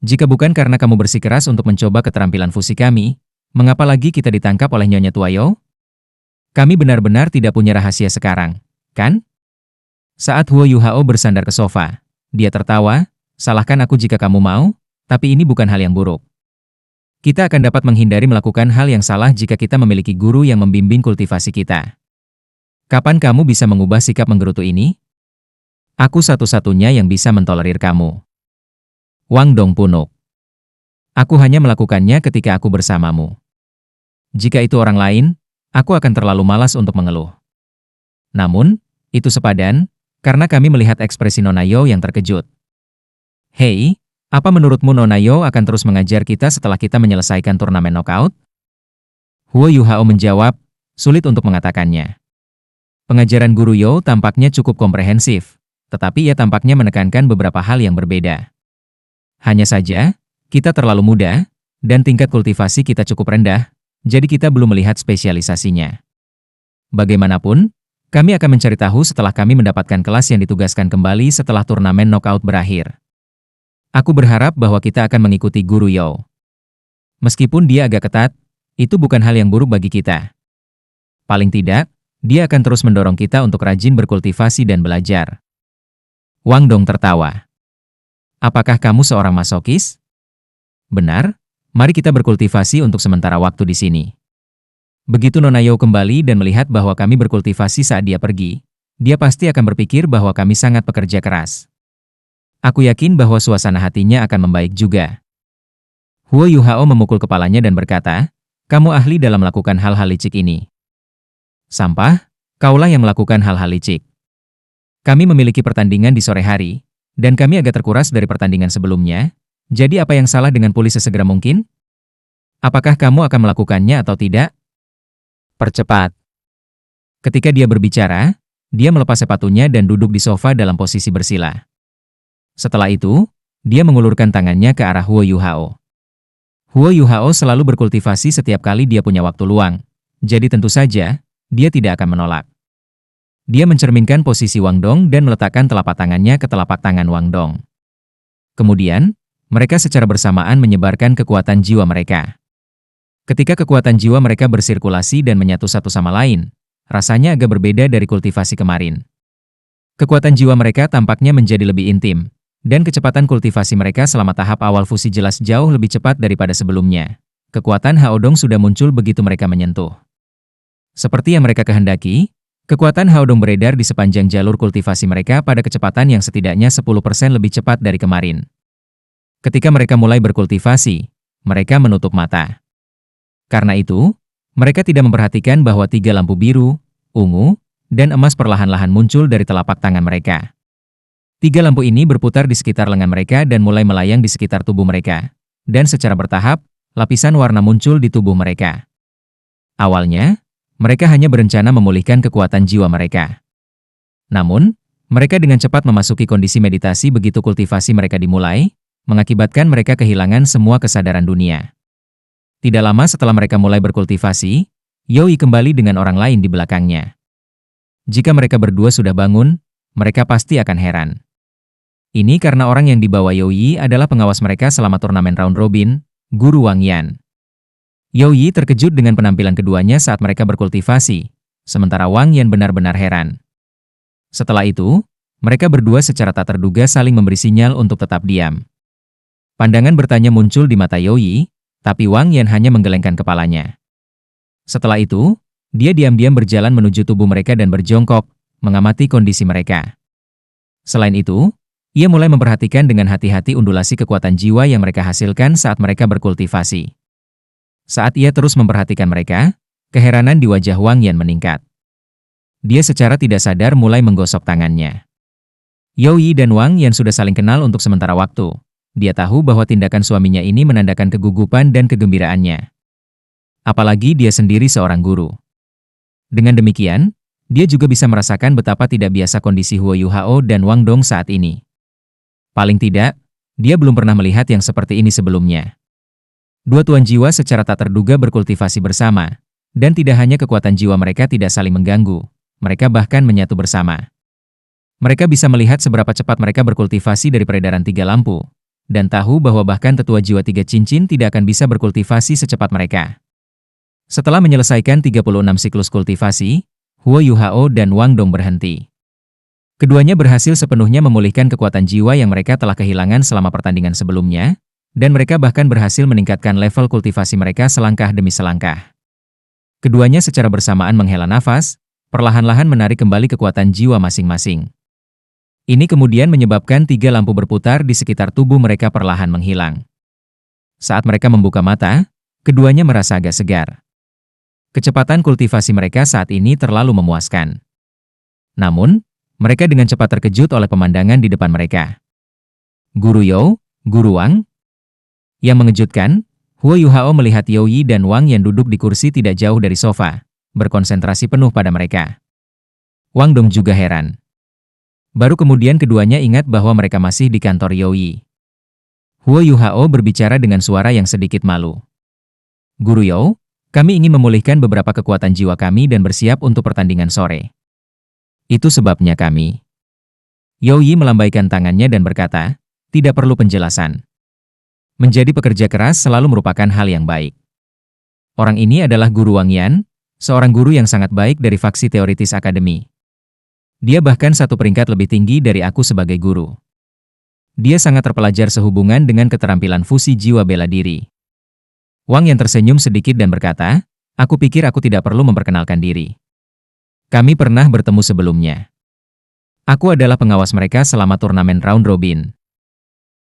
Jika bukan karena kamu bersikeras untuk mencoba keterampilan fusi kami, mengapa lagi kita ditangkap oleh Nyonya Tuayo? Kami benar-benar tidak punya rahasia sekarang, kan? Saat Huo Yuhao bersandar ke sofa, dia tertawa, salahkan aku jika kamu mau, tapi ini bukan hal yang buruk. Kita akan dapat menghindari melakukan hal yang salah jika kita memiliki guru yang membimbing kultivasi kita. Kapan kamu bisa mengubah sikap menggerutu ini? Aku satu-satunya yang bisa mentolerir kamu. Wang Dong punuk. Aku hanya melakukannya ketika aku bersamamu. Jika itu orang lain, aku akan terlalu malas untuk mengeluh. Namun, itu sepadan, karena kami melihat ekspresi Nona Yo yang terkejut. Hei, apa menurutmu Nona Yo akan terus mengajar kita setelah kita menyelesaikan turnamen knockout? Huo Yuhao menjawab, sulit untuk mengatakannya. Pengajaran Guru Yo tampaknya cukup komprehensif, tetapi ia tampaknya menekankan beberapa hal yang berbeda. Hanya saja, kita terlalu muda, dan tingkat kultivasi kita cukup rendah, jadi kita belum melihat spesialisasinya. Bagaimanapun, kami akan mencari tahu setelah kami mendapatkan kelas yang ditugaskan kembali setelah turnamen knockout berakhir. Aku berharap bahwa kita akan mengikuti Guru Yo. Meskipun dia agak ketat, itu bukan hal yang buruk bagi kita. Paling tidak, dia akan terus mendorong kita untuk rajin berkultivasi dan belajar. Wang Dong tertawa. Apakah kamu seorang masokis? Benar, mari kita berkultivasi untuk sementara waktu di sini. Begitu Nona Yo kembali dan melihat bahwa kami berkultivasi saat dia pergi, dia pasti akan berpikir bahwa kami sangat pekerja keras. Aku yakin bahwa suasana hatinya akan membaik juga. Huo Yuhao memukul kepalanya dan berkata, kamu ahli dalam melakukan hal-hal licik ini. Sampah, kaulah yang melakukan hal-hal licik. Kami memiliki pertandingan di sore hari, dan kami agak terkuras dari pertandingan sebelumnya, jadi apa yang salah dengan pulih sesegera mungkin? Apakah kamu akan melakukannya atau tidak? Percepat. Ketika dia berbicara, dia melepas sepatunya dan duduk di sofa dalam posisi bersila. Setelah itu, dia mengulurkan tangannya ke arah Huo Yuhao. Huo Yuhao selalu berkultivasi setiap kali dia punya waktu luang, jadi tentu saja, dia tidak akan menolak. Dia mencerminkan posisi Wang Dong dan meletakkan telapak tangannya ke telapak tangan Wang Dong. Kemudian, mereka secara bersamaan menyebarkan kekuatan jiwa mereka. Ketika kekuatan jiwa mereka bersirkulasi dan menyatu satu sama lain, rasanya agak berbeda dari kultivasi kemarin. Kekuatan jiwa mereka tampaknya menjadi lebih intim, dan kecepatan kultivasi mereka selama tahap awal fusi jelas jauh lebih cepat daripada sebelumnya. Kekuatan Haodong sudah muncul begitu mereka menyentuh. Seperti yang mereka kehendaki, kekuatan Haodong beredar di sepanjang jalur kultivasi mereka pada kecepatan yang setidaknya 10% lebih cepat dari kemarin. Ketika mereka mulai berkultivasi, mereka menutup mata. Karena itu, mereka tidak memperhatikan bahwa 3 lampu biru, ungu, dan emas perlahan-lahan muncul dari telapak tangan mereka. 3 lampu ini berputar di sekitar lengan mereka dan mulai melayang di sekitar tubuh mereka. Dan secara bertahap, lapisan warna muncul di tubuh mereka. Awalnya, mereka hanya berencana memulihkan kekuatan jiwa mereka. Namun, mereka dengan cepat memasuki kondisi meditasi begitu kultivasi mereka dimulai, mengakibatkan mereka kehilangan semua kesadaran dunia. Tidak lama setelah mereka mulai berkultivasi, Yoi kembali dengan orang lain di belakangnya. Jika mereka berdua sudah bangun, mereka pasti akan heran. Ini karena orang yang dibawa Yoi adalah pengawas mereka selama turnamen round robin, Guru Wang Yan. Yoi terkejut dengan penampilan keduanya saat mereka berkultivasi, sementara Wang Yan benar-benar heran. Setelah itu, mereka berdua secara tak terduga saling memberi sinyal untuk tetap diam. Pandangan bertanya muncul di mata Yoi, tapi Wang Yan hanya menggelengkan kepalanya. Setelah itu, dia diam-diam berjalan menuju tubuh mereka dan berjongkok, mengamati kondisi mereka. Selain itu, ia mulai memperhatikan dengan hati-hati undulasi kekuatan jiwa yang mereka hasilkan saat mereka berkultivasi. Saat ia terus memperhatikan mereka, keheranan di wajah Wang Yan meningkat. Dia secara tidak sadar mulai menggosok tangannya. Yoi dan Wang Yan sudah saling kenal untuk sementara waktu. Dia tahu bahwa tindakan suaminya ini menandakan kegugupan dan kegembiraannya. Apalagi dia sendiri seorang guru. Dengan demikian, dia juga bisa merasakan betapa tidak biasa kondisi Huo Yuhao dan Wang Dong saat ini. Paling tidak, dia belum pernah melihat yang seperti ini sebelumnya. Dua tuan jiwa secara tak terduga berkultivasi bersama, dan tidak hanya kekuatan jiwa mereka tidak saling mengganggu, mereka bahkan menyatu bersama. Mereka bisa melihat seberapa cepat mereka berkultivasi dari peredaran 3 lampu, dan tahu bahwa bahkan tetua jiwa tiga cincin tidak akan bisa berkultivasi secepat mereka. Setelah menyelesaikan 36 siklus kultivasi, Huo Yuhao dan Wang Dong berhenti. Keduanya berhasil sepenuhnya memulihkan kekuatan jiwa yang mereka telah kehilangan selama pertandingan sebelumnya, dan mereka bahkan berhasil meningkatkan level kultivasi mereka selangkah demi selangkah. Keduanya secara bersamaan menghela nafas, perlahan-lahan menarik kembali kekuatan jiwa masing-masing. Ini kemudian menyebabkan 3 lampu berputar di sekitar tubuh mereka perlahan menghilang. Saat mereka membuka mata, keduanya merasa agak segar. Kecepatan kultivasi mereka saat ini terlalu memuaskan. Namun, mereka dengan cepat terkejut oleh pemandangan di depan mereka. Guru You, Guru Wang. Yang mengejutkan, Huo Yuhao melihat Youyi dan Wang yang duduk di kursi tidak jauh dari sofa, berkonsentrasi penuh pada mereka. Wang Dong juga heran. Baru kemudian keduanya ingat bahwa mereka masih di kantor Youyi. Huo Yuhao berbicara dengan suara yang sedikit malu. Guru You, kami ingin memulihkan beberapa kekuatan jiwa kami dan bersiap untuk pertandingan sore. Itu sebabnya kami. Youyi melambaikan tangannya dan berkata, tidak perlu penjelasan. Menjadi pekerja keras selalu merupakan hal yang baik. Orang ini adalah Guru Wang Yan, seorang guru yang sangat baik dari faksi teoritis akademi. Dia bahkan 1 peringkat lebih tinggi dari aku sebagai guru. Dia sangat terpelajar sehubungan dengan keterampilan fusi jiwa bela diri. Wang Yan tersenyum sedikit dan berkata, aku pikir aku tidak perlu memperkenalkan diri. Kami pernah bertemu sebelumnya. Aku adalah pengawas mereka selama turnamen round robin.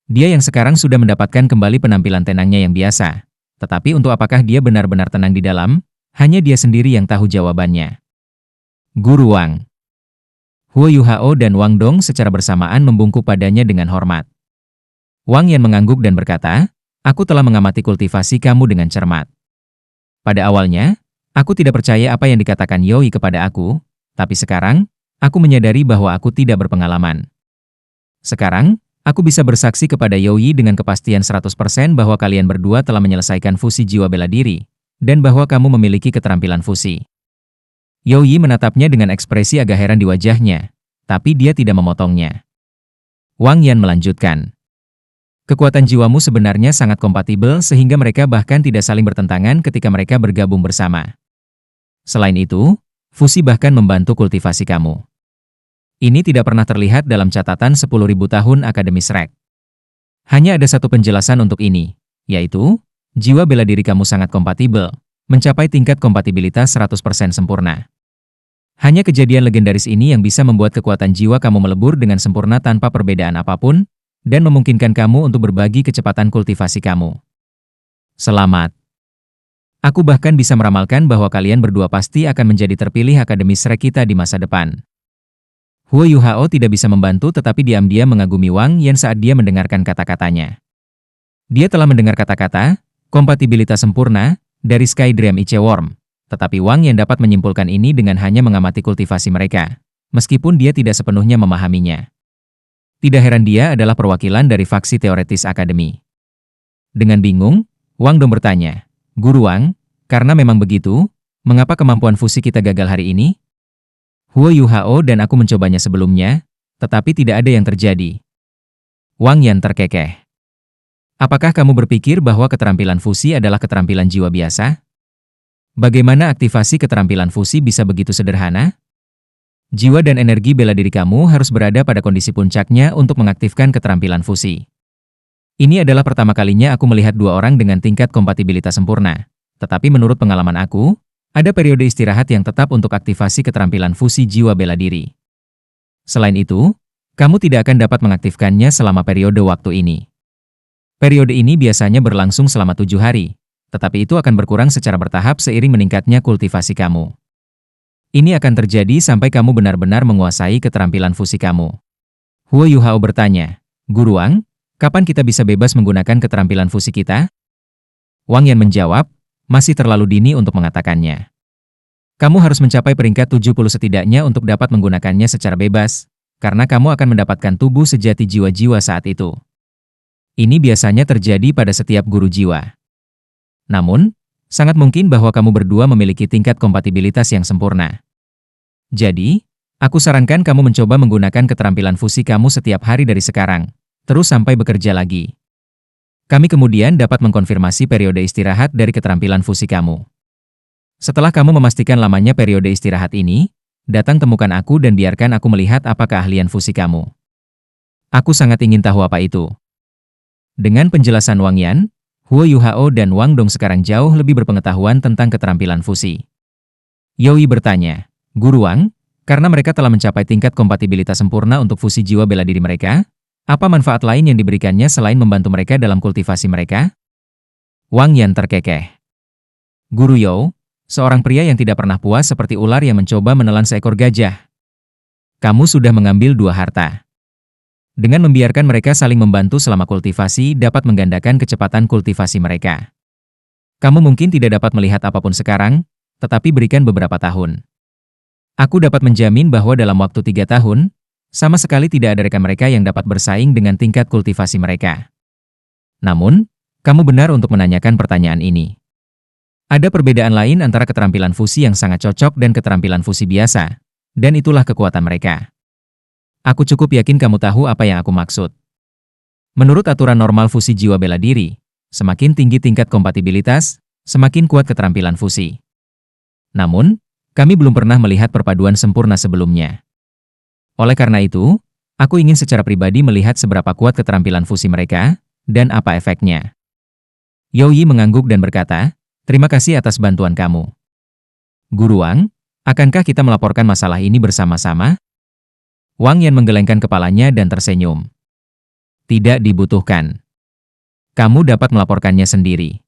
Dia yang sekarang sudah mendapatkan kembali penampilan tenangnya yang biasa. Tetapi untuk apakah dia benar-benar tenang di dalam, hanya dia sendiri yang tahu jawabannya. Guru Wang. Huo Yuhao dan Wang Dong secara bersamaan membungkuk padanya dengan hormat. Wang Yan mengangguk dan berkata, aku telah mengamati kultivasi kamu dengan cermat. Pada awalnya, aku tidak percaya apa yang dikatakan Youyi kepada aku, tapi sekarang, aku menyadari bahwa aku tidak berpengalaman. Sekarang, aku bisa bersaksi kepada Youyi dengan kepastian 100% bahwa kalian berdua telah menyelesaikan fusi jiwa bela diri, dan bahwa kamu memiliki keterampilan fusi. Youyi menatapnya dengan ekspresi agak heran di wajahnya, tapi dia tidak memotongnya. Wang Yan melanjutkan. Kekuatan jiwamu sebenarnya sangat kompatibel sehingga mereka bahkan tidak saling bertentangan ketika mereka bergabung bersama. Selain itu, fusi bahkan membantu kultivasi kamu. Ini tidak pernah terlihat dalam catatan 10.000 tahun Akademi Shrek. Hanya ada satu penjelasan untuk ini, yaitu, jiwa bela diri kamu sangat kompatibel, mencapai tingkat kompatibilitas 100% sempurna. Hanya kejadian legendaris ini yang bisa membuat kekuatan jiwa kamu melebur dengan sempurna tanpa perbedaan apapun, dan memungkinkan kamu untuk berbagi kecepatan kultivasi kamu. Selamat. Aku bahkan bisa meramalkan bahwa kalian berdua pasti akan menjadi terpilih Akademi Shrek kita di masa depan. Huo Yuhao tidak bisa membantu tetapi diam-diam mengagumi Wang Yan saat dia mendengarkan kata-katanya. Dia telah mendengar kata-kata, kompatibilitas sempurna, dari Sky Dream Icheworm, tetapi Wang Yan dapat menyimpulkan ini dengan hanya mengamati kultivasi mereka, meskipun dia tidak sepenuhnya memahaminya. Tidak heran dia adalah perwakilan dari faksi teoritis akademi. Dengan bingung, Wang Dong bertanya, Guru Wang, karena memang begitu, mengapa kemampuan fusi kita gagal hari ini? Huo Yuhao dan aku mencobanya sebelumnya, tetapi tidak ada yang terjadi. Wang Yan terkekeh. Apakah kamu berpikir bahwa keterampilan fusi adalah keterampilan jiwa biasa? Bagaimana aktivasi keterampilan fusi bisa begitu sederhana? Jiwa dan energi bela diri kamu harus berada pada kondisi puncaknya untuk mengaktifkan keterampilan fusi. Ini adalah pertama kalinya aku melihat 2 orang dengan tingkat kompatibilitas sempurna. Tetapi menurut pengalaman aku, ada periode istirahat yang tetap untuk aktivasi keterampilan fusi jiwa bela diri. Selain itu, kamu tidak akan dapat mengaktifkannya selama periode waktu ini. Periode ini biasanya berlangsung selama 7 hari, tetapi itu akan berkurang secara bertahap seiring meningkatnya kultivasi kamu. Ini akan terjadi sampai kamu benar-benar menguasai keterampilan fusi kamu. Huo Yuhao bertanya, Guru Wang, kapan kita bisa bebas menggunakan keterampilan fusi kita? Wang Yan menjawab, masih terlalu dini untuk mengatakannya. Kamu harus mencapai peringkat 70 setidaknya untuk dapat menggunakannya secara bebas, karena kamu akan mendapatkan tubuh sejati jiwa-jiwa saat itu. Ini biasanya terjadi pada setiap guru jiwa. Namun, sangat mungkin bahwa kamu berdua memiliki tingkat kompatibilitas yang sempurna. Jadi, aku sarankan kamu mencoba menggunakan keterampilan fusi kamu setiap hari dari sekarang, terus sampai bekerja lagi. Kami kemudian dapat mengkonfirmasi periode istirahat dari keterampilan fusi kamu. Setelah kamu memastikan lamanya periode istirahat ini, datang temukan aku dan biarkan aku melihat apa keahlian fusi kamu. Aku sangat ingin tahu apa itu. Dengan penjelasan Wang Yan, Huo Yuhao dan Wang Dong sekarang jauh lebih berpengetahuan tentang keterampilan fusi. Yoyi bertanya, Guru Wang, karena mereka telah mencapai tingkat kompatibilitas sempurna untuk fusi jiwa bela diri mereka, apa manfaat lain yang diberikannya selain membantu mereka dalam kultivasi mereka? Wang Yan terkekeh. Guru You, seorang pria yang tidak pernah puas seperti ular yang mencoba menelan seekor gajah. Kamu sudah mengambil dua harta. Dengan membiarkan mereka saling membantu selama kultivasi dapat menggandakan kecepatan kultivasi mereka. Kamu mungkin tidak dapat melihat apapun sekarang, tetapi berikan beberapa tahun. Aku dapat menjamin bahwa dalam waktu 3 tahun, sama sekali tidak ada rekan mereka yang dapat bersaing dengan tingkat kultivasi mereka. Namun, kamu benar untuk menanyakan pertanyaan ini. Ada perbedaan lain antara keterampilan fusi yang sangat cocok dan keterampilan fusi biasa, dan itulah kekuatan mereka. Aku cukup yakin kamu tahu apa yang aku maksud. Menurut aturan normal fusi jiwa bela diri, semakin tinggi tingkat kompatibilitas, semakin kuat keterampilan fusi. Namun, kami belum pernah melihat perpaduan sempurna sebelumnya. Oleh karena itu, aku ingin secara pribadi melihat seberapa kuat keterampilan fusi mereka, dan apa efeknya. Yoyi mengangguk dan berkata, terima kasih atas bantuan kamu. Guru Wang, akankah kita melaporkan masalah ini bersama-sama? Wang Yan menggelengkan kepalanya dan tersenyum. Tidak dibutuhkan. Kamu dapat melaporkannya sendiri.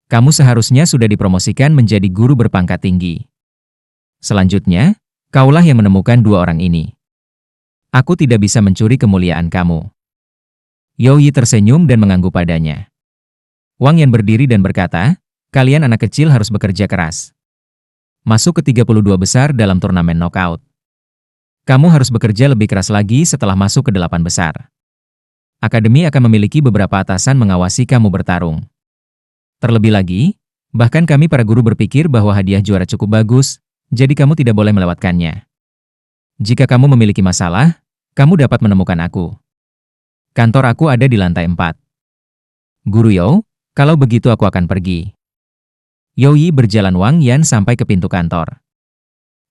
Kamu seharusnya sudah dipromosikan menjadi guru berpangkat tinggi. Selanjutnya, kaulah yang menemukan dua orang ini. Aku tidak bisa mencuri kemuliaan kamu. Yoyi tersenyum dan mengangguk padanya. Wang Yan berdiri dan berkata, kalian anak kecil harus bekerja keras. Masuk ke 32 besar dalam turnamen knockout. Kamu harus bekerja lebih keras lagi setelah masuk ke 8 besar. Akademi akan memiliki beberapa atasan mengawasi kamu bertarung. Terlebih lagi, bahkan kami para guru berpikir bahwa hadiah juara cukup bagus, jadi kamu tidak boleh melewatkannya. Jika kamu memiliki masalah, kamu dapat menemukan aku. Kantor aku ada di lantai 4. Guru You, kalau begitu aku akan pergi. Yoyi berjalan Wang Yan sampai ke pintu kantor.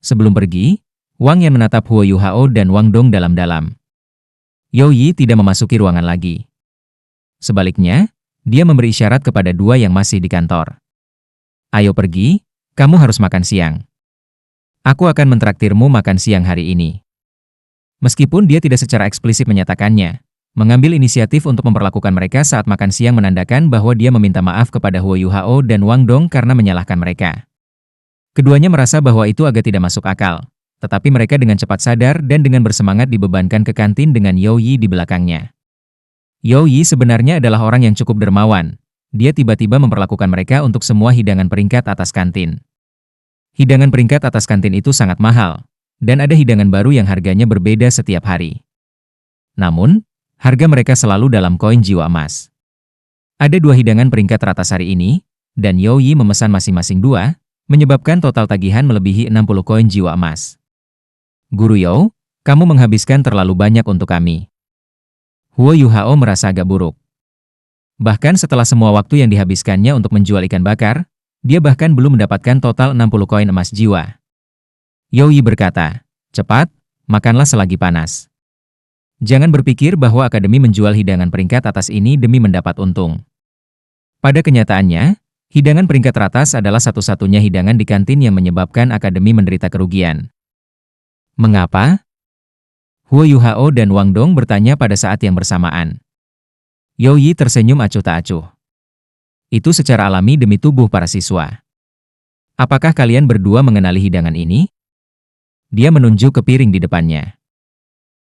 Sebelum pergi, Wang Yan menatap Huo Yuhao dan Wang Dong dalam-dalam. Yoyi tidak memasuki ruangan lagi. Sebaliknya, dia memberi isyarat kepada dua yang masih di kantor. Ayo pergi, kamu harus makan siang. Aku akan mentraktirmu makan siang hari ini. Meskipun dia tidak secara eksplisit menyatakannya, mengambil inisiatif untuk memperlakukan mereka saat makan siang menandakan bahwa dia meminta maaf kepada Huo Yuhao dan Wang Dong karena menyalahkan mereka. Keduanya merasa bahwa itu agak tidak masuk akal, tetapi mereka dengan cepat sadar dan dengan bersemangat dibebankan ke kantin dengan Yoyi di belakangnya. Yoyi sebenarnya adalah orang yang cukup dermawan. Dia tiba-tiba memperlakukan mereka untuk semua hidangan peringkat atas kantin. Hidangan peringkat atas kantin itu sangat mahal, dan ada hidangan baru yang harganya berbeda setiap hari. Namun, harga mereka selalu dalam koin jiwa emas. Ada 2 hidangan peringkat teratas hari ini, dan Yoyi memesan masing-masing 2, menyebabkan total tagihan melebihi 60 koin jiwa emas. Guru You, kamu menghabiskan terlalu banyak untuk kami. Huo Yuhao merasa agak buruk. Bahkan setelah semua waktu yang dihabiskannya untuk menjual ikan bakar, dia bahkan belum mendapatkan total 60 koin emas jiwa. Yoyi berkata, cepat, makanlah selagi panas. Jangan berpikir bahwa akademi menjual hidangan peringkat atas ini demi mendapat untung. Pada kenyataannya, hidangan peringkat teratas adalah satu-satunya hidangan di kantin yang menyebabkan akademi menderita kerugian. Mengapa? Huo Yuhao dan Wang Dong bertanya pada saat yang bersamaan. Yoyi tersenyum acuh tak acuh. Itu secara alami demi tubuh para siswa. Apakah kalian berdua mengenali hidangan ini? Dia menunjuk ke piring di depannya.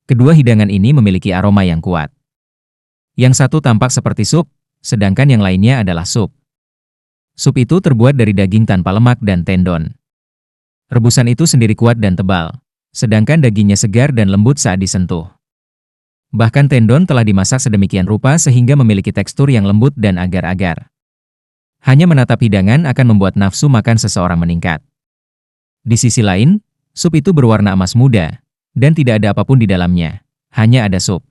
Kedua hidangan ini memiliki aroma yang kuat. Yang satu tampak seperti sup, sedangkan yang lainnya adalah sup. Sup itu terbuat dari daging tanpa lemak dan tendon. Rebusan itu sendiri kuat dan tebal, sedangkan dagingnya segar dan lembut saat disentuh. Bahkan tendon telah dimasak sedemikian rupa sehingga memiliki tekstur yang lembut dan agar-agar. Hanya menatap hidangan akan membuat nafsu makan seseorang meningkat. Di sisi lain, sup itu berwarna emas muda, dan tidak ada apapun di dalamnya, hanya ada sup.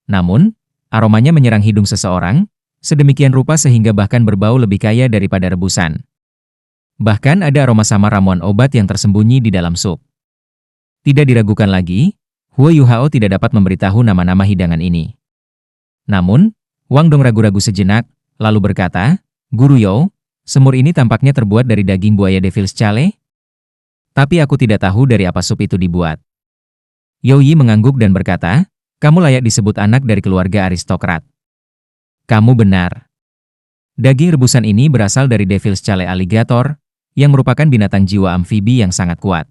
Namun, aromanya menyerang hidung seseorang, sedemikian rupa sehingga bahkan berbau lebih kaya daripada rebusan. Bahkan ada aroma samar ramuan obat yang tersembunyi di dalam sup. Tidak diragukan lagi, Huo Yuhao tidak dapat memberitahu nama-nama hidangan ini. Namun, Wang Dong ragu-ragu sejenak, lalu berkata, "Guru You, semur ini tampaknya terbuat dari daging buaya Devil's Chale? Tapi aku tidak tahu dari apa sup itu dibuat." You Yi mengangguk dan berkata, "Kamu layak disebut anak dari keluarga aristokrat." "Kamu benar. Daging rebusan ini berasal dari Devil's Chale alligator, yang merupakan binatang jiwa amfibi yang sangat kuat.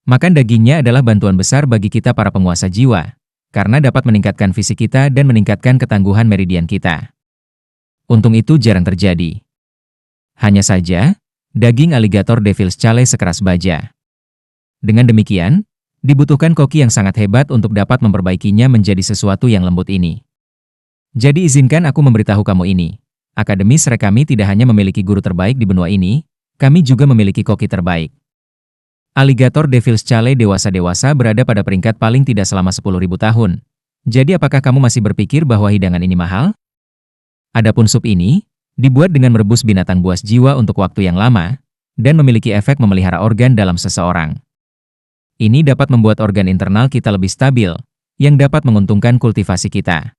Makan dagingnya adalah bantuan besar bagi kita para penguasa jiwa, karena dapat meningkatkan fisik kita dan meningkatkan ketangguhan meridian kita. Untung itu jarang terjadi. Hanya saja, daging aligator Devil's Chale sekeras baja. Dengan demikian, dibutuhkan koki yang sangat hebat untuk dapat memperbaikinya menjadi sesuatu yang lembut ini. Jadi izinkan aku memberitahu kamu ini. Akademi Shrek kami tidak hanya memiliki guru terbaik di benua ini, kami juga memiliki koki terbaik. Aligator Devil's Chale dewasa-dewasa berada pada peringkat paling tidak selama 10.000 tahun. Jadi apakah kamu masih berpikir bahwa hidangan ini mahal? Adapun sup ini, dibuat dengan merebus binatang buas jiwa untuk waktu yang lama, dan memiliki efek memelihara organ dalam seseorang. Ini dapat membuat organ internal kita lebih stabil, yang dapat menguntungkan kultivasi kita.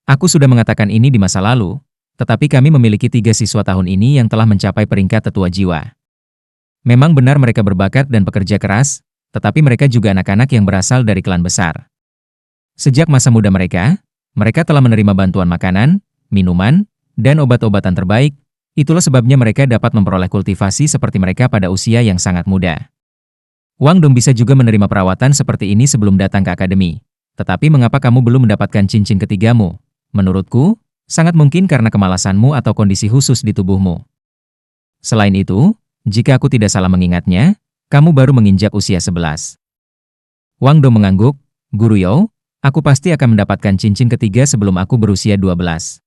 Aku sudah mengatakan ini di masa lalu, tetapi kami memiliki 3 siswa tahun ini yang telah mencapai peringkat tetua jiwa. Memang benar mereka berbakat dan pekerja keras, tetapi mereka juga anak-anak yang berasal dari klan besar. Sejak masa muda mereka telah menerima bantuan makanan, minuman, dan obat-obatan terbaik, itulah sebabnya mereka dapat memperoleh kultivasi seperti mereka pada usia yang sangat muda. Wang Dong bisa juga menerima perawatan seperti ini sebelum datang ke akademi. Tetapi mengapa kamu belum mendapatkan cincin ketigamu? Menurutku, sangat mungkin karena kemalasanmu atau kondisi khusus di tubuhmu. Selain itu, jika aku tidak salah mengingatnya, kamu baru menginjak usia 11. Wang Dong mengangguk, "Guru You, aku pasti akan mendapatkan cincin ketiga sebelum aku berusia 12.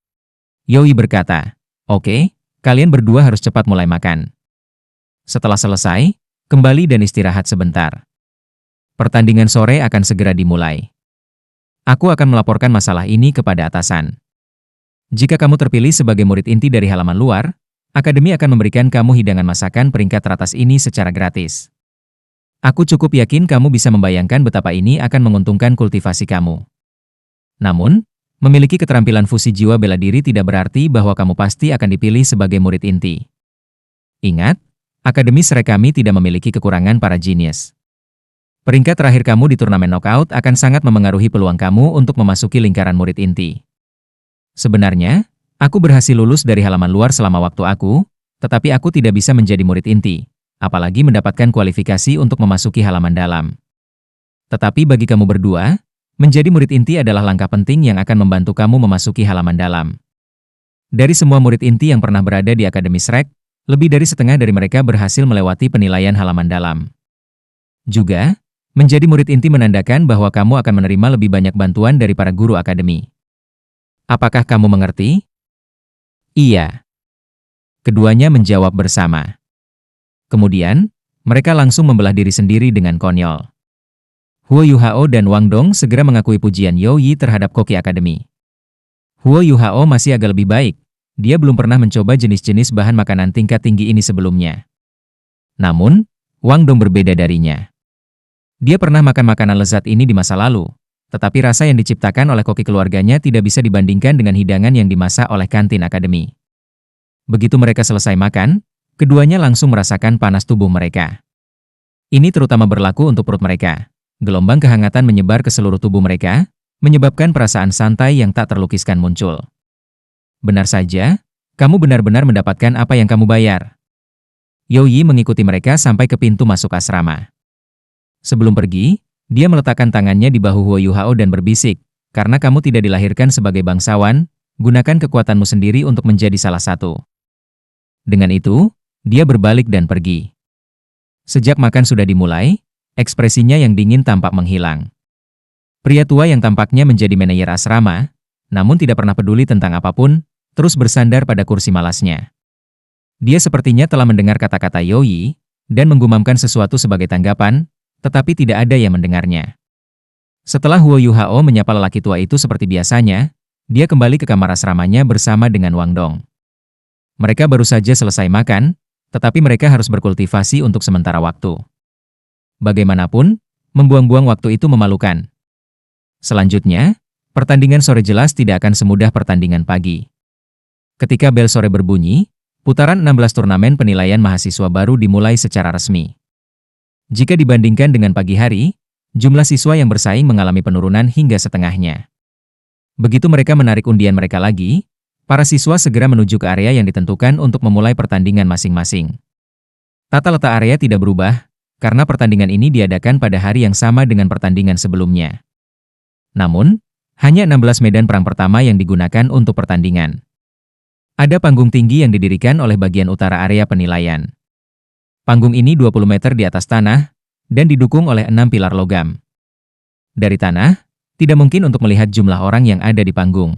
You Yi berkata, "Oke, kalian berdua harus cepat mulai makan. Setelah selesai, kembali dan istirahat sebentar. Pertandingan sore akan segera dimulai. Aku akan melaporkan masalah ini kepada atasan. Jika kamu terpilih sebagai murid inti dari halaman luar, akademi akan memberikan kamu hidangan masakan peringkat teratas ini secara gratis. Aku cukup yakin kamu bisa membayangkan betapa ini akan menguntungkan kultivasi kamu. Namun, memiliki keterampilan fusi jiwa bela diri tidak berarti bahwa kamu pasti akan dipilih sebagai murid inti. Ingat, Akademi Shrek kami tidak memiliki kekurangan para jenius. Peringkat terakhir kamu di turnamen knockout akan sangat memengaruhi peluang kamu untuk memasuki lingkaran murid inti. Sebenarnya, aku berhasil lulus dari halaman luar selama waktu aku, tetapi aku tidak bisa menjadi murid inti, apalagi mendapatkan kualifikasi untuk memasuki halaman dalam. Tetapi bagi kamu berdua, menjadi murid inti adalah langkah penting yang akan membantu kamu memasuki halaman dalam. Dari semua murid inti yang pernah berada di Akademi Shrek, lebih dari setengah dari mereka berhasil melewati penilaian halaman dalam. Juga, menjadi murid inti menandakan bahwa kamu akan menerima lebih banyak bantuan dari para guru akademi. Apakah kamu mengerti? Iya. Keduanya menjawab bersama. Kemudian, mereka langsung membelah diri sendiri dengan konyol. Huo Yuhao dan Wang Dong segera mengakui pujian You Yi terhadap koki akademi. Huo Yuhao masih agak lebih baik. Dia belum pernah mencoba jenis-jenis bahan makanan tingkat tinggi ini sebelumnya. Namun, Wang Dong berbeda darinya. Dia pernah makan makanan lezat ini di masa lalu, tetapi rasa yang diciptakan oleh koki keluarganya tidak bisa dibandingkan dengan hidangan yang dimasak oleh kantin akademi. Begitu mereka selesai makan, keduanya langsung merasakan panas tubuh mereka. Ini terutama berlaku untuk perut mereka. Gelombang kehangatan menyebar ke seluruh tubuh mereka, menyebabkan perasaan santai yang tak terlukiskan muncul. Benar saja, kamu benar-benar mendapatkan apa yang kamu bayar. You Yi mengikuti mereka sampai ke pintu masuk asrama. Sebelum pergi, dia meletakkan tangannya di bahu Huo Yuhao dan berbisik, "Karena kamu tidak dilahirkan sebagai bangsawan, gunakan kekuatanmu sendiri untuk menjadi salah satu." Dengan itu, dia berbalik dan pergi. Sejak makan sudah dimulai, ekspresinya yang dingin tampak menghilang. Pria tua yang tampaknya menjadi manajer asrama, namun tidak pernah peduli tentang apapun, terus bersandar pada kursi malasnya. Dia sepertinya telah mendengar kata-kata You Yi, dan menggumamkan sesuatu sebagai tanggapan, tetapi tidak ada yang mendengarnya. Setelah Huo Yuhao menyapa lelaki tua itu seperti biasanya, Dia kembali ke kamar asramanya bersama dengan Wang Dong. Mereka baru saja selesai makan, tetapi mereka harus berkultivasi untuk sementara waktu. Bagaimanapun, membuang-buang waktu itu memalukan. Selanjutnya, pertandingan sore jelas tidak akan semudah pertandingan pagi. Ketika bel sore berbunyi, putaran 16 turnamen penilaian mahasiswa baru dimulai secara resmi. Jika dibandingkan dengan pagi hari, jumlah siswa yang bersaing mengalami penurunan hingga setengahnya. Begitu mereka menarik undian mereka lagi, para siswa segera menuju ke area yang ditentukan untuk memulai pertandingan masing-masing. Tata letak area tidak berubah, karena pertandingan ini diadakan pada hari yang sama dengan pertandingan sebelumnya. Namun, hanya 16 medan perang pertama yang digunakan untuk pertandingan. Ada panggung tinggi yang didirikan oleh bagian utara area penilaian. Panggung ini 20 meter di atas tanah, dan didukung oleh 6 pilar logam. Dari tanah, tidak mungkin untuk melihat jumlah orang yang ada di panggung.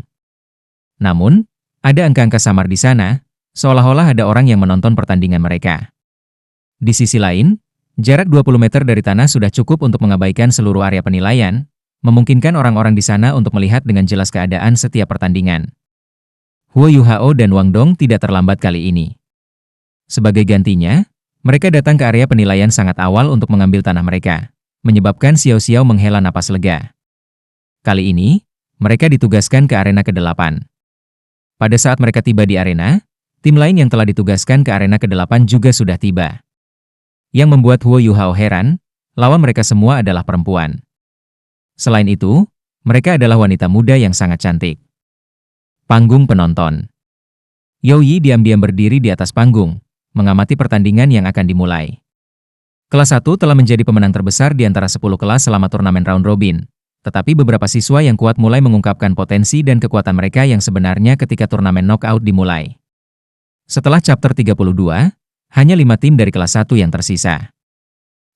Namun, ada angka-angka samar di sana, seolah-olah ada orang yang menonton pertandingan mereka. Di sisi lain, jarak 20 meter dari tanah sudah cukup untuk mengabaikan seluruh area penilaian, memungkinkan orang-orang di sana untuk melihat dengan jelas keadaan setiap pertandingan. Huo Yuhao dan Wang Dong tidak terlambat kali ini. Sebagai gantinya, mereka datang ke area penilaian sangat awal untuk mengambil tanah mereka, menyebabkan Xiao Xiao menghela napas lega. Kali ini, mereka ditugaskan ke arena ke-8. Pada saat mereka tiba di arena, tim lain yang telah ditugaskan ke arena ke-8 juga sudah tiba. Yang membuat Huo Yuhao heran, lawan mereka semua adalah perempuan. Selain itu, mereka adalah wanita muda yang sangat cantik. Panggung penonton. Yao Yi diam-diam berdiri di atas panggung, mengamati pertandingan yang akan dimulai. Kelas 1 telah menjadi pemenang terbesar di antara 10 kelas selama turnamen round robin. Tetapi beberapa siswa yang kuat mulai mengungkapkan potensi dan kekuatan mereka yang sebenarnya ketika turnamen knockout dimulai. Setelah chapter 32, hanya 5 tim dari kelas 1 yang tersisa.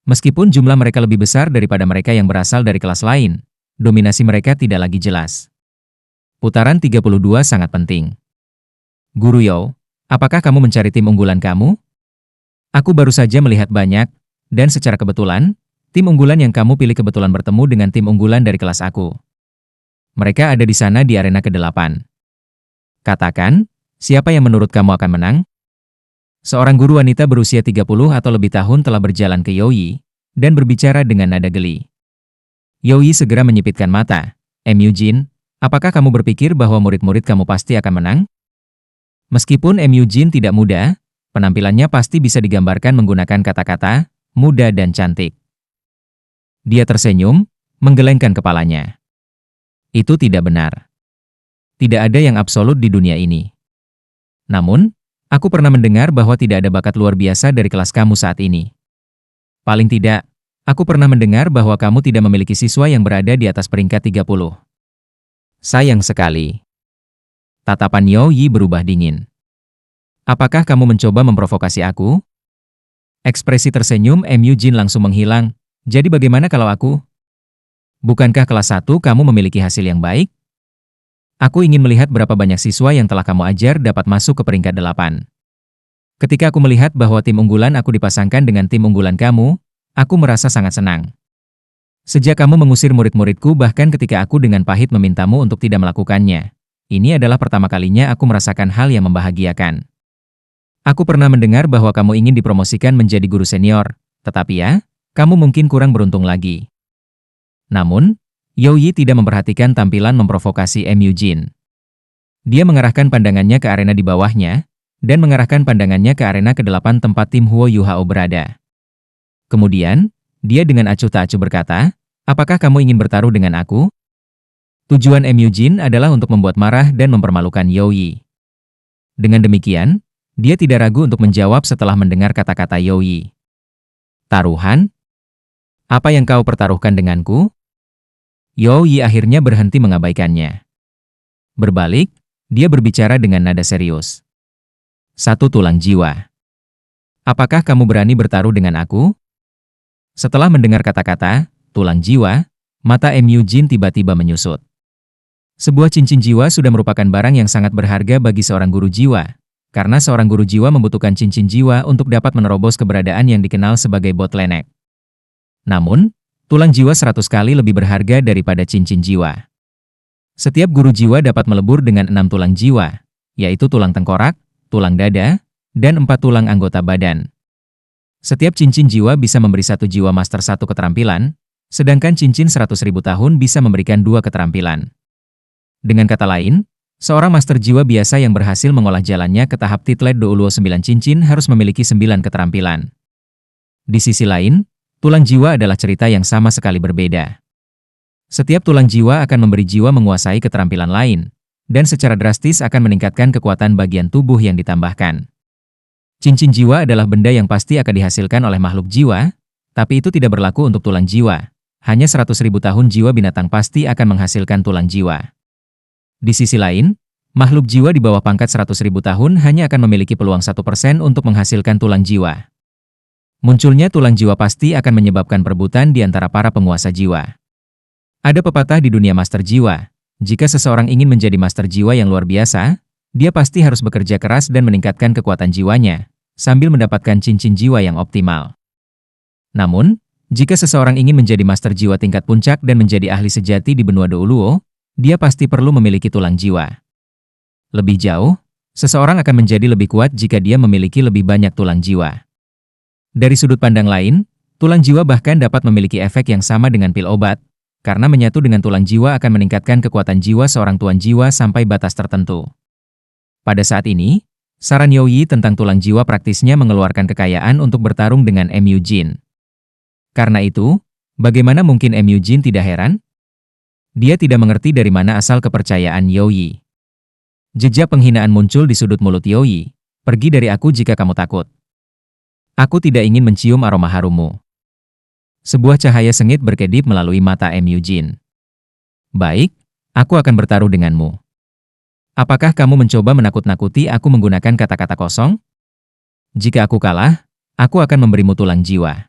Meskipun jumlah mereka lebih besar daripada mereka yang berasal dari kelas lain, dominasi mereka tidak lagi jelas. Putaran 32 sangat penting. Guru Yao, apakah kamu mencari tim unggulan kamu? Aku baru saja melihat banyak, dan secara kebetulan, tim unggulan yang kamu pilih kebetulan bertemu dengan tim unggulan dari kelas aku. Mereka ada di sana di arena ke-8. Katakan, siapa yang menurut kamu akan menang? Seorang guru wanita berusia 30 atau lebih tahun telah berjalan ke Yao Yi, dan berbicara dengan nada geli. Yao Yi segera menyipitkan mata. Jin, apakah kamu berpikir bahwa murid-murid kamu pasti akan menang? Meskipun Jin tidak muda, penampilannya pasti bisa digambarkan menggunakan kata-kata, muda dan cantik. Dia tersenyum, menggelengkan kepalanya. Itu tidak benar. Tidak ada yang absolut di dunia ini. Namun, aku pernah mendengar bahwa tidak ada bakat luar biasa dari kelas kamu saat ini. Paling tidak, aku pernah mendengar bahwa kamu tidak memiliki siswa yang berada di atas peringkat 30. Sayang sekali. Tatapan Yao Yi berubah dingin. Apakah kamu mencoba memprovokasi aku? Ekspresi tersenyum Jin langsung menghilang. Jadi bagaimana kalau aku? Bukankah kelas 1 kamu memiliki hasil yang baik? Aku ingin melihat berapa banyak siswa yang telah kamu ajar dapat masuk ke peringkat 8. Ketika aku melihat bahwa tim unggulan aku dipasangkan dengan tim unggulan kamu, aku merasa sangat senang. Sejak kamu mengusir murid-muridku bahkan ketika aku dengan pahit memintamu untuk tidak melakukannya, ini adalah pertama kalinya aku merasakan hal yang membahagiakan. Aku pernah mendengar bahwa kamu ingin dipromosikan menjadi guru senior, tetapi ya, kamu mungkin kurang beruntung lagi. Namun, Yao Yi tidak memperhatikan tampilan memprovokasi Jin. Dia mengarahkan pandangannya ke arena di bawahnya, dan mengarahkan pandangannya ke arena ke-8 tempat tim Huo Yuhao berada. Kemudian, dia dengan acuh tak acuh berkata, apakah kamu ingin bertaruh dengan aku? Tujuan Jin adalah untuk membuat marah dan mempermalukan Yao Yi. Dengan demikian, dia tidak ragu untuk menjawab setelah mendengar kata-kata Yao Yi. Taruhan? Apa yang kau pertaruhkan denganku? Yao Yi akhirnya berhenti mengabaikannya. Berbalik, dia berbicara dengan nada serius. 1 tulang jiwa. Apakah kamu berani bertaruh dengan aku? Setelah mendengar kata-kata, tulang jiwa, mata Jin tiba-tiba menyusut. Sebuah cincin jiwa sudah merupakan barang yang sangat berharga bagi seorang guru jiwa, karena seorang guru jiwa membutuhkan cincin jiwa untuk dapat menerobos keberadaan yang dikenal sebagai bottleneck. Namun, tulang jiwa 100 kali lebih berharga daripada cincin jiwa. Setiap guru jiwa dapat melebur dengan 6 tulang jiwa, yaitu tulang tengkorak, tulang dada, dan 4 tulang anggota badan. Setiap cincin jiwa bisa memberi 1 jiwa master 1 keterampilan, sedangkan cincin 100.000 tahun bisa memberikan 2 keterampilan. Dengan kata lain, seorang master jiwa biasa yang berhasil mengolah jalannya ke tahap Titlet Douluo 9 cincin harus memiliki 9 keterampilan. Di sisi lain, tulang jiwa adalah cerita yang sama sekali berbeda. Setiap tulang jiwa akan memberi jiwa menguasai keterampilan lain, dan secara drastis akan meningkatkan kekuatan bagian tubuh yang ditambahkan. Cincin jiwa adalah benda yang pasti akan dihasilkan oleh makhluk jiwa, tapi itu tidak berlaku untuk tulang jiwa. Hanya 100.000 tahun jiwa binatang pasti akan menghasilkan tulang jiwa. Di sisi lain, makhluk jiwa di bawah pangkat 100.000 tahun hanya akan memiliki peluang 1% untuk menghasilkan tulang jiwa. Munculnya tulang jiwa pasti akan menyebabkan perebutan di antara para penguasa jiwa. Ada pepatah di dunia master jiwa, jika seseorang ingin menjadi master jiwa yang luar biasa, dia pasti harus bekerja keras dan meningkatkan kekuatan jiwanya, sambil mendapatkan cincin jiwa yang optimal. Namun, jika seseorang ingin menjadi master jiwa tingkat puncak dan menjadi ahli sejati di benua Douluo, dia pasti perlu memiliki tulang jiwa. Lebih jauh, seseorang akan menjadi lebih kuat jika dia memiliki lebih banyak tulang jiwa. Dari sudut pandang lain, tulang jiwa bahkan dapat memiliki efek yang sama dengan pil obat, karena menyatu dengan tulang jiwa akan meningkatkan kekuatan jiwa seorang tuan jiwa sampai batas tertentu. Pada saat ini, saran Youyi tentang tulang jiwa praktisnya mengeluarkan kekayaan untuk bertarung dengan MU Jin. Karena itu, bagaimana mungkin MU Jin tidak heran? Dia tidak mengerti dari mana asal kepercayaan Youyi. Jejak penghinaan muncul di sudut mulut Youyi. Pergi dari aku jika kamu takut. Aku tidak ingin mencium aroma harummu. Sebuah cahaya sengit berkedip melalui mata MU Jin. Baik, aku akan bertaruh denganmu. Apakah kamu mencoba menakut-nakuti aku menggunakan kata-kata kosong? Jika aku kalah, aku akan memberimu tulang jiwa.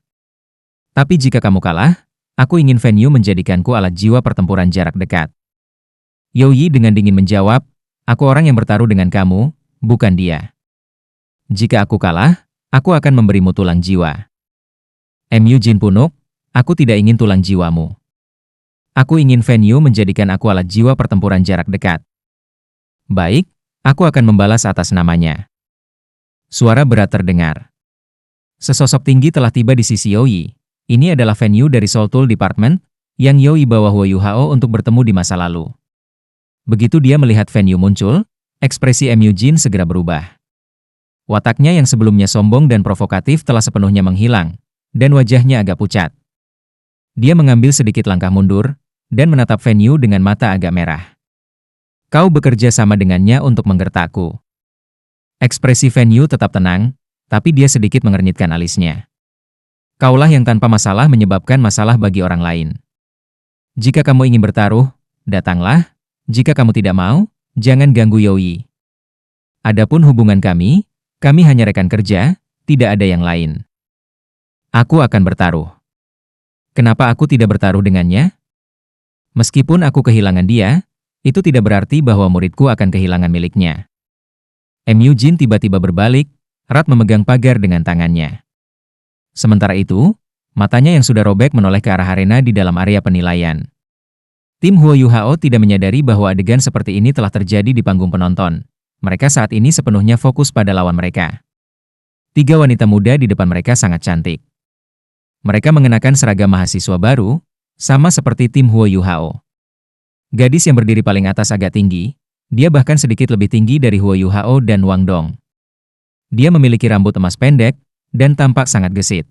Tapi jika kamu kalah, aku ingin Fenyu menjadikanku alat jiwa pertempuran jarak dekat. Youyi dengan dingin menjawab, aku orang yang bertaruh dengan kamu, bukan dia. Jika aku kalah, aku akan memberimu tulang jiwa. MU Jin punuk, aku tidak ingin tulang jiwamu. Aku ingin Fenyu menjadikan aku alat jiwa pertempuran jarak dekat. Baik, aku akan membalas atas namanya. Suara berat terdengar. Sesosok tinggi telah tiba di sisi Youyi. Ini adalah Fenyu dari Soul Tool Department, yang Youyi bawa Huoyu Hao untuk bertemu di masa lalu. Begitu dia melihat Fenyu muncul, ekspresi MU Jin segera berubah. Wataknya yang sebelumnya sombong dan provokatif telah sepenuhnya menghilang, dan wajahnya agak pucat. Dia mengambil sedikit langkah mundur, dan menatap Fenyu dengan mata agak merah. Kau bekerja sama dengannya untuk menggertakku. Ekspresi Fenyu tetap tenang, tapi dia sedikit mengernyitkan alisnya. Kaulah yang tanpa masalah menyebabkan masalah bagi orang lain. Jika kamu ingin bertaruh, datanglah. Jika kamu tidak mau, jangan ganggu Youyi. Adapun hubungan kami hanya rekan kerja, tidak ada yang lain. Aku akan bertaruh. Kenapa aku tidak bertaruh dengannya? Meskipun aku kehilangan dia, itu tidak berarti bahwa muridku akan kehilangan miliknya. MU Jin tiba-tiba berbalik, erat memegang pagar dengan tangannya. Sementara itu, matanya yang sudah robek menoleh ke arah arena di dalam area penilaian. Tim Huoyu Hao tidak menyadari bahwa adegan seperti ini telah terjadi di panggung penonton. Mereka saat ini sepenuhnya fokus pada lawan mereka. 3 wanita muda di depan mereka sangat cantik. Mereka mengenakan seragam mahasiswa baru, sama seperti tim Huoyu Hao. Gadis yang berdiri paling atas agak tinggi, dia bahkan sedikit lebih tinggi dari Huoyu Hao dan Wang Dong. Dia memiliki rambut emas pendek, dan tampak sangat gesit.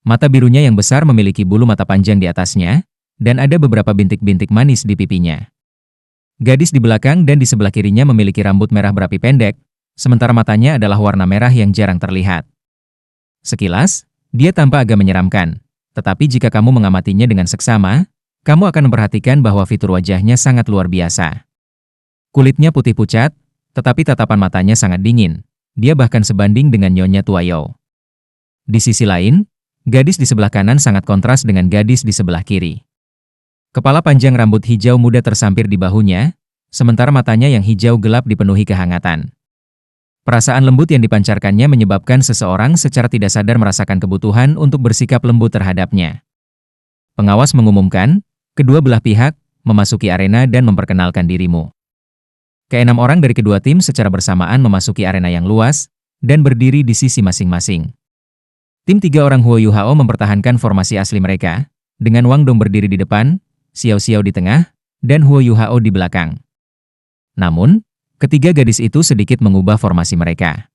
Mata birunya yang besar memiliki bulu mata panjang di atasnya, dan ada beberapa bintik-bintik manis di pipinya. Gadis di belakang dan di sebelah kirinya memiliki rambut merah berapi pendek, sementara matanya adalah warna merah yang jarang terlihat. Sekilas, dia tampak agak menyeramkan, tetapi jika kamu mengamatinya dengan seksama, kamu akan memperhatikan bahwa fitur wajahnya sangat luar biasa. Kulitnya putih pucat, tetapi tatapan matanya sangat dingin. Dia bahkan sebanding dengan Nyonya Tuayou. Di sisi lain, gadis di sebelah kanan sangat kontras dengan gadis di sebelah kiri. Kepala panjang rambut hijau muda tersampir di bahunya, sementara matanya yang hijau gelap dipenuhi kehangatan. Perasaan lembut yang dipancarkannya menyebabkan seseorang secara tidak sadar merasakan kebutuhan untuk bersikap lembut terhadapnya. Pengawas mengumumkan, kedua belah pihak, memasuki arena dan memperkenalkan dirimu. Keenam orang dari kedua tim secara bersamaan memasuki arena yang luas dan berdiri di sisi masing-masing. Tim 3 orang Huo Yuhao mempertahankan formasi asli mereka, dengan Wang Dong berdiri di depan, Xiao Xiao di tengah, dan Huo Yuhao di belakang. Namun, ketiga gadis itu sedikit mengubah formasi mereka.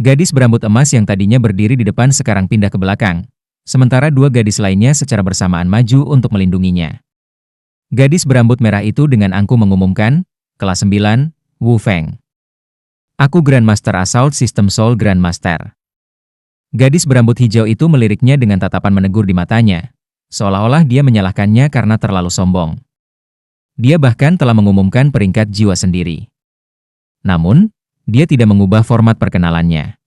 Gadis berambut emas yang tadinya berdiri di depan sekarang pindah ke belakang, sementara dua gadis lainnya secara bersamaan maju untuk melindunginya. Gadis berambut merah itu dengan angkuh mengumumkan, kelas 9, Wu Feng. Aku Grandmaster Assault System Soul Grandmaster. Gadis berambut hijau itu meliriknya dengan tatapan menegur di matanya, seolah-olah dia menyalahkannya karena terlalu sombong. Dia bahkan telah mengumumkan peringkat jiwa sendiri. Namun, dia tidak mengubah format perkenalannya.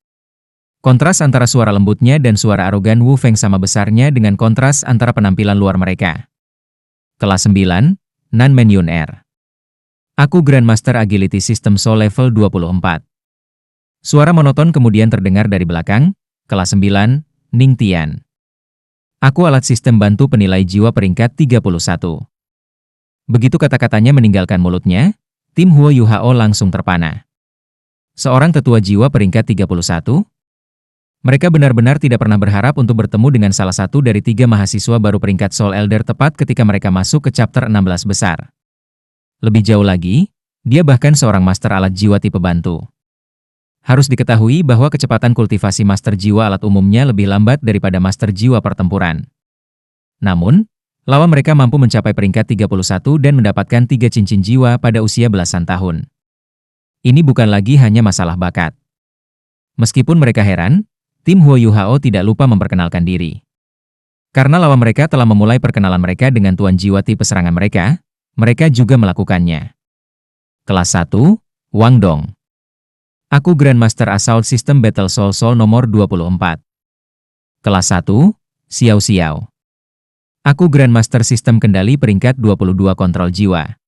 Kontras antara suara lembutnya dan suara arogan Wu Feng sama besarnya dengan kontras antara penampilan luar mereka. Kelas 9, Nan Menyun R. Aku Grandmaster Agility System Soul Level 24. Suara monoton kemudian terdengar dari belakang, kelas 9, Ning Tian. Aku alat sistem bantu penilai jiwa peringkat 31. Begitu kata-katanya meninggalkan mulutnya, tim Huo Yuhao langsung terpana. Seorang tetua jiwa peringkat 31? Mereka benar-benar tidak pernah berharap untuk bertemu dengan salah satu dari 3 mahasiswa baru peringkat Soul Elder tepat ketika mereka masuk ke chapter 16 besar. Lebih jauh lagi, dia bahkan seorang master alat jiwa tipe bantu. Harus diketahui bahwa kecepatan kultivasi master jiwa alat umumnya lebih lambat daripada master jiwa pertempuran. Namun, lawan mereka mampu mencapai peringkat 31 dan mendapatkan 3 cincin jiwa pada usia belasan tahun. Ini bukan lagi hanya masalah bakat. Meskipun mereka heran, tim Huo Yuhao tidak lupa memperkenalkan diri. Karena lawan mereka telah memulai perkenalan mereka dengan tuan jiwa tipe serangan mereka, mereka juga melakukannya. Kelas 1, Wang Dong. Aku Grandmaster Assault System Battle Soul nomor 24. Kelas 1, Xiao Xiao. Aku Grandmaster Sistem Kendali peringkat 22 Kontrol Jiwa.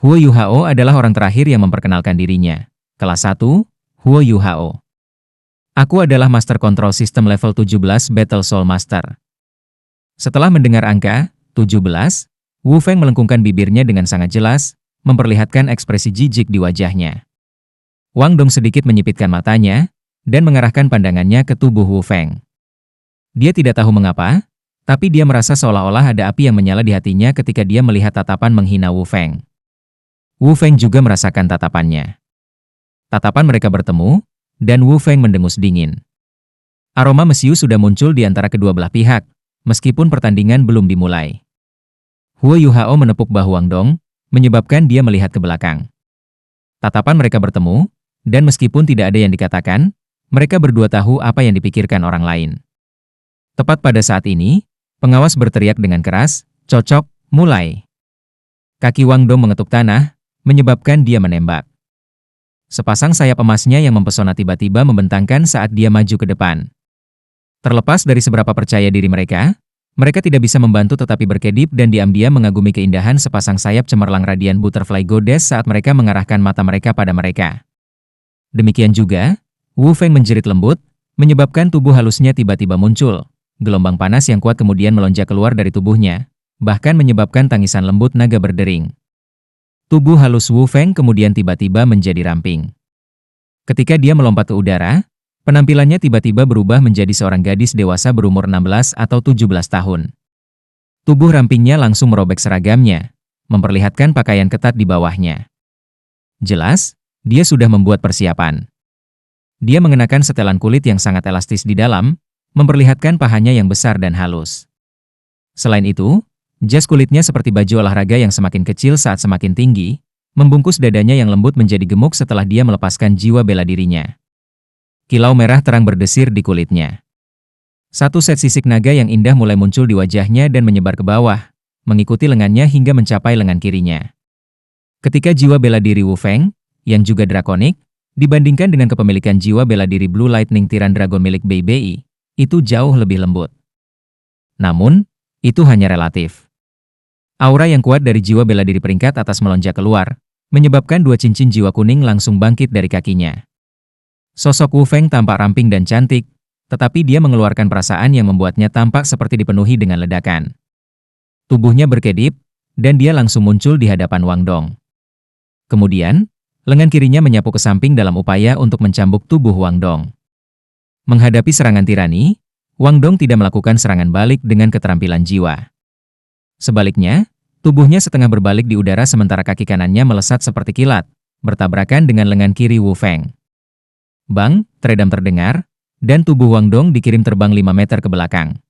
Huo Yuhao adalah orang terakhir yang memperkenalkan dirinya. Kelas 1, Huo Yuhao. Aku adalah Master Control System level 17 Battle Soul Master. Setelah mendengar angka 17, Wu Feng melengkungkan bibirnya dengan sangat jelas, memperlihatkan ekspresi jijik di wajahnya. Wang Dong sedikit menyipitkan matanya, dan mengarahkan pandangannya ke tubuh Wu Feng. Dia tidak tahu mengapa, tapi dia merasa seolah-olah ada api yang menyala di hatinya ketika dia melihat tatapan menghina Wu Feng. Wu Feng juga merasakan tatapannya. Tatapan mereka bertemu, dan Wu Feng mendengus dingin. Aroma mesiu sudah muncul di antara kedua belah pihak, meskipun pertandingan belum dimulai. Huo Yuhao menepuk bahu Wang Dong, menyebabkan dia melihat ke belakang. Tatapan mereka bertemu, dan meskipun tidak ada yang dikatakan, mereka berdua tahu apa yang dipikirkan orang lain. Tepat pada saat ini, pengawas berteriak dengan keras, "Cocok, mulai." Kaki Wang Dong mengetuk tanah, menyebabkan dia menembak. Sepasang sayap emasnya yang mempesona tiba-tiba membentangkan saat dia maju ke depan. Terlepas dari seberapa percaya diri mereka tidak bisa membantu tetapi berkedip dan diam-diam mengagumi keindahan sepasang sayap cemerlang radian Butterfly Goddess saat mereka mengarahkan mata mereka pada mereka. Demikian juga, Wu Feng menjerit lembut, menyebabkan tubuh halusnya tiba-tiba muncul. Gelombang panas yang kuat kemudian melonjak keluar dari tubuhnya, bahkan menyebabkan tangisan lembut naga berdering. Tubuh halus Wu Feng kemudian tiba-tiba menjadi ramping. Ketika dia melompat ke udara, penampilannya tiba-tiba berubah menjadi seorang gadis dewasa berumur 16 atau 17 tahun. Tubuh rampingnya langsung merobek seragamnya, memperlihatkan pakaian ketat di bawahnya. Jelas, dia sudah membuat persiapan. Dia mengenakan setelan kulit yang sangat elastis di dalam, memperlihatkan pahanya yang besar dan halus. Selain itu, jas kulitnya seperti baju olahraga yang semakin kecil saat semakin tinggi, membungkus dadanya yang lembut menjadi gemuk setelah dia melepaskan jiwa bela dirinya. Kilau merah terang berdesir di kulitnya. Satu set sisik naga yang indah mulai muncul di wajahnya dan menyebar ke bawah, mengikuti lengannya hingga mencapai lengan kirinya. Ketika jiwa bela diri Wu Feng, yang juga drakonik, dibandingkan dengan kepemilikan jiwa bela diri Blue Lightning Tiran Dragon milik BBI, itu jauh lebih lembut. Namun, itu hanya relatif. Aura yang kuat dari jiwa bela diri peringkat atas melonjak keluar, menyebabkan 2 cincin jiwa kuning langsung bangkit dari kakinya. Sosok Wu Feng tampak ramping dan cantik, tetapi dia mengeluarkan perasaan yang membuatnya tampak seperti dipenuhi dengan ledakan. Tubuhnya berkedip, dan dia langsung muncul di hadapan Wang Dong. Kemudian, lengan kirinya menyapu ke samping dalam upaya untuk mencambuk tubuh Wang Dong. Menghadapi serangan tirani, Wang Dong tidak melakukan serangan balik dengan keterampilan jiwa. Sebaliknya, tubuhnya setengah berbalik di udara sementara kaki kanannya melesat seperti kilat, bertabrakan dengan lengan kiri Wu Feng. Bang, teredam terdengar, dan tubuh Wang Dong dikirim terbang 5 meter ke belakang.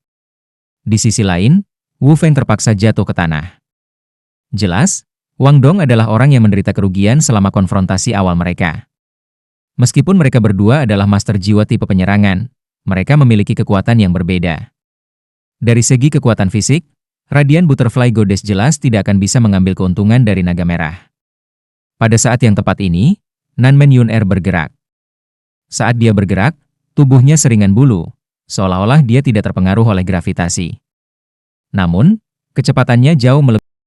Di sisi lain, Wu Feng terpaksa jatuh ke tanah. Jelas, Wang Dong adalah orang yang menderita kerugian selama konfrontasi awal mereka. Meskipun mereka berdua adalah master jiwa tipe penyerangan, mereka memiliki kekuatan yang berbeda. Dari segi kekuatan fisik, Radiant Butterfly Goddess jelas tidak akan bisa mengambil keuntungan dari naga merah. Pada saat yang tepat ini, Nanmen Yun-er bergerak. Saat dia bergerak, tubuhnya seringan bulu, seolah-olah dia tidak terpengaruh oleh gravitasi. Namun, kecepatannya jauh melebihi